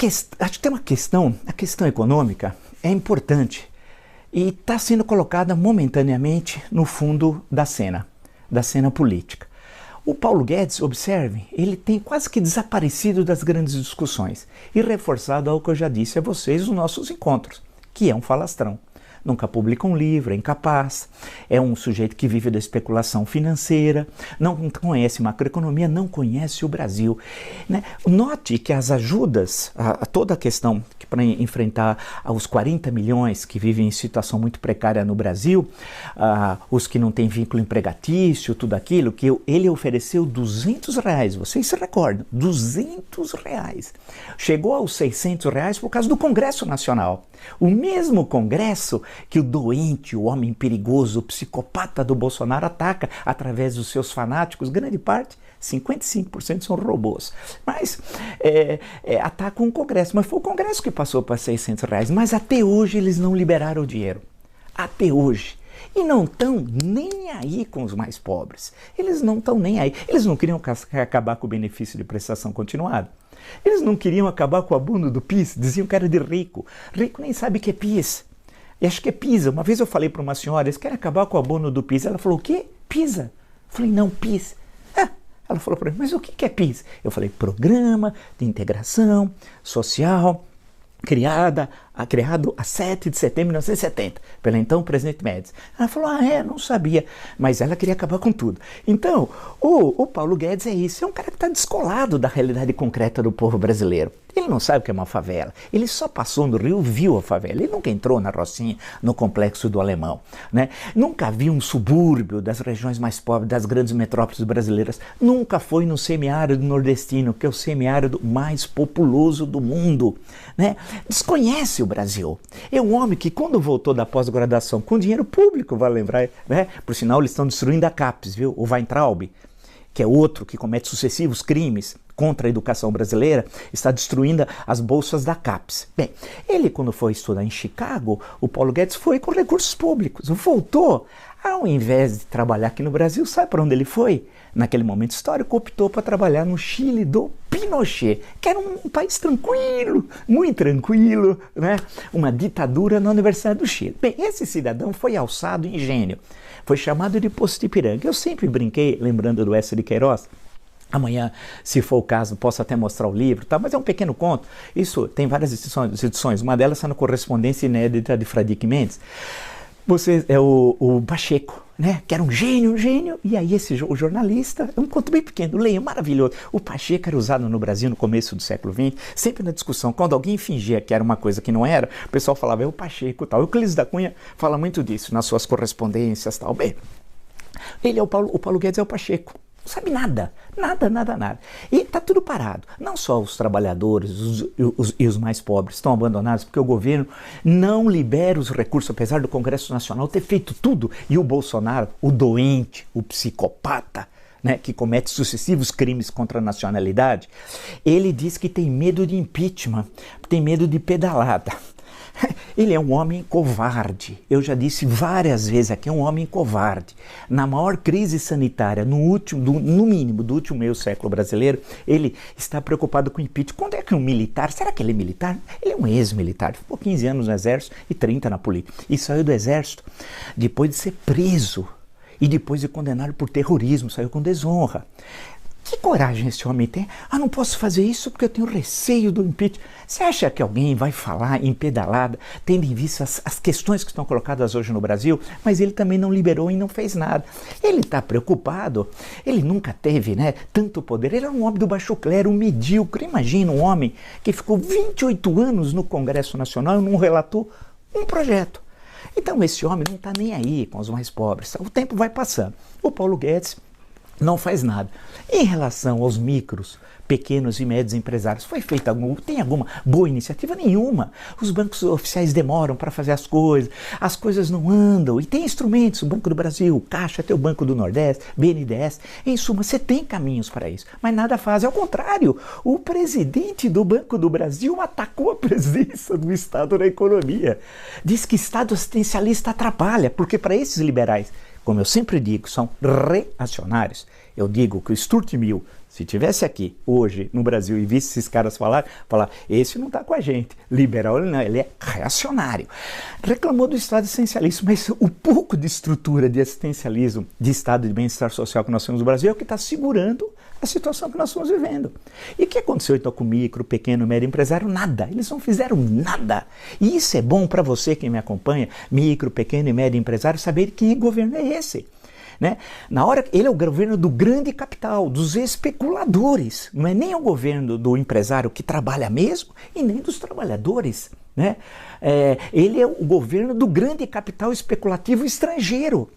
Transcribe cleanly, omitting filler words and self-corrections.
acho que tem uma questão, a questão econômica é importante e está sendo colocada momentaneamente no fundo da cena política. O Paulo Guedes, observe, ele tem quase que desaparecido das grandes discussões e reforçado algo que eu já disse a vocês nos nossos encontros, que é um falastrão. Nunca publica um livro, é incapaz, é um sujeito que vive da especulação financeira, não conhece macroeconomia, não conhece o Brasil. Né? Note que as ajudas, toda a questão para enfrentar os 40 milhões que vivem em situação muito precária no Brasil, os que não têm vínculo empregatício, tudo aquilo, que ele ofereceu R$200, vocês se recordam, R$200. Chegou aos R$600 por causa do Congresso Nacional. O mesmo Congresso que o doente, o homem perigoso, o psicopata do Bolsonaro ataca através dos seus fanáticos, grande parte, 55% são robôs, mas atacam o Congresso. Mas foi o Congresso que passou para R$600, mas até hoje eles não liberaram o dinheiro. Até hoje. E não estão nem aí com os mais pobres. Eles não estão nem aí. Eles não queriam acabar com o benefício de prestação continuada. Eles não queriam acabar com o abono do PIS, diziam que era de rico. Rico nem sabe o que é PIS. E acho que é PISA. Uma vez eu falei para uma senhora, eles querem acabar com o abono do PIS. Ela falou, o quê? PISA? Eu falei, não, PIS. Ela falou para mim, mas o que é PIS? Eu falei, Programa de Integração Social, criado a 7 de setembro de 1970, pelo então presidente Médici. Ela falou, não sabia, mas ela queria acabar com tudo. Então, o Paulo Guedes é isso, é um cara que está descolado da realidade concreta do povo brasileiro. Ele não sabe o que é uma favela, ele só passou no Rio, viu a favela, ele nunca entrou na Rocinha, no Complexo do Alemão, né? Nunca viu um subúrbio das regiões mais pobres, das grandes metrópoles brasileiras, nunca foi no semiárido nordestino, que é o semiárido mais populoso do mundo, né? Desconhece o Brasil. É um homem que quando voltou da pós-graduação com dinheiro público, vale lembrar, né? Por sinal, eles estão destruindo a CAPES, viu? O Weintraub, que é outro que comete sucessivos crimes contra a educação brasileira, está destruindo as bolsas da CAPES. Bem, ele quando foi estudar em Chicago, o Paulo Guedes foi com recursos públicos, voltou, ao invés de trabalhar aqui no Brasil, sabe para onde ele foi? Naquele momento histórico, optou para trabalhar no Chile do Pinochet, que era um país tranquilo, muito tranquilo, né? Uma ditadura na Universidade do Chile. Bem, esse cidadão foi alçado em gênio, foi chamado de Poço de Ipiranga. Eu sempre brinquei, lembrando do Écio de Queiroz, amanhã, se for o caso, posso até mostrar o livro, tá? Mas é um pequeno conto. Isso tem várias edições, uma delas está na Correspondência Inédita de Fradique Mendes. Você é o Pacheco, né? Que era um gênio, e aí o jornalista, é um conto bem pequeno, leia, maravilhoso. O Pacheco era usado no Brasil no começo do século XX, sempre na discussão, quando alguém fingia que era uma coisa que não era, o pessoal falava, é o Pacheco, tal. O Euclides da Cunha fala muito disso nas suas correspondências, tal. Bem, ele é o Paulo Guedes é o Pacheco. Não sabe nada. E está tudo parado. Não só os trabalhadores e os mais pobres estão abandonados porque o governo não libera os recursos, apesar do Congresso Nacional ter feito tudo. E o Bolsonaro, o doente, o psicopata, né, que comete sucessivos crimes contra a nacionalidade, ele diz que tem medo de impeachment, tem medo de pedalada. Ele é um homem covarde, eu já disse várias vezes aqui, é um homem covarde. Na maior crise sanitária, no mínimo do último meio século brasileiro, ele está preocupado com o impeachment. Quando é que um militar, será que ele é militar? Ele é um ex-militar, ficou 15 anos no exército e 30 na política. E saiu do exército depois de ser preso e depois de condenado por terrorismo, saiu com desonra. Que coragem esse homem tem? Não posso fazer isso porque eu tenho receio do impeachment. Você acha que alguém vai falar em pedalada, tendo em vista as questões que estão colocadas hoje no Brasil? Mas ele também não liberou e não fez nada. Ele está preocupado, ele nunca teve, né, tanto poder. Ele era um homem do baixo clero, um medíocre. Imagina um homem que ficou 28 anos no Congresso Nacional e não relatou um projeto. Então esse homem não está nem aí com os mais pobres. O tempo vai passando. O Paulo Guedes não faz nada. Em relação aos micros, pequenos e médios empresários, tem alguma boa iniciativa? Nenhuma. Os bancos oficiais demoram para fazer as coisas não andam, e tem instrumentos, o Banco do Brasil, o Caixa, até o Banco do Nordeste, BNDES, em suma, você tem caminhos para isso, mas nada faz. Ao contrário, o presidente do Banco do Brasil atacou a presença do Estado na economia. Diz que Estado assistencialista atrapalha, porque para esses liberais, como eu sempre digo, são reacionários, Eu digo que o Stuart Mill, se tivesse aqui hoje no Brasil e visse esses caras falar, esse não está com a gente, liberal ele não, ele é reacionário. Reclamou do Estado essencialista, mas o pouco de estrutura de assistencialismo, de Estado de bem-estar social que nós temos no Brasil é o que está segurando a situação que nós estamos vivendo. E o que aconteceu então com o micro, pequeno, médio empresário? Nada. Eles não fizeram nada. E isso é bom para você, quem me acompanha, micro, pequeno e médio empresário, saber que governo é esse. Né? Na hora, ele é o governo do grande capital, dos especuladores, não é nem o governo do empresário que trabalha mesmo e nem dos trabalhadores. Né? Ele é o governo do grande capital especulativo estrangeiro.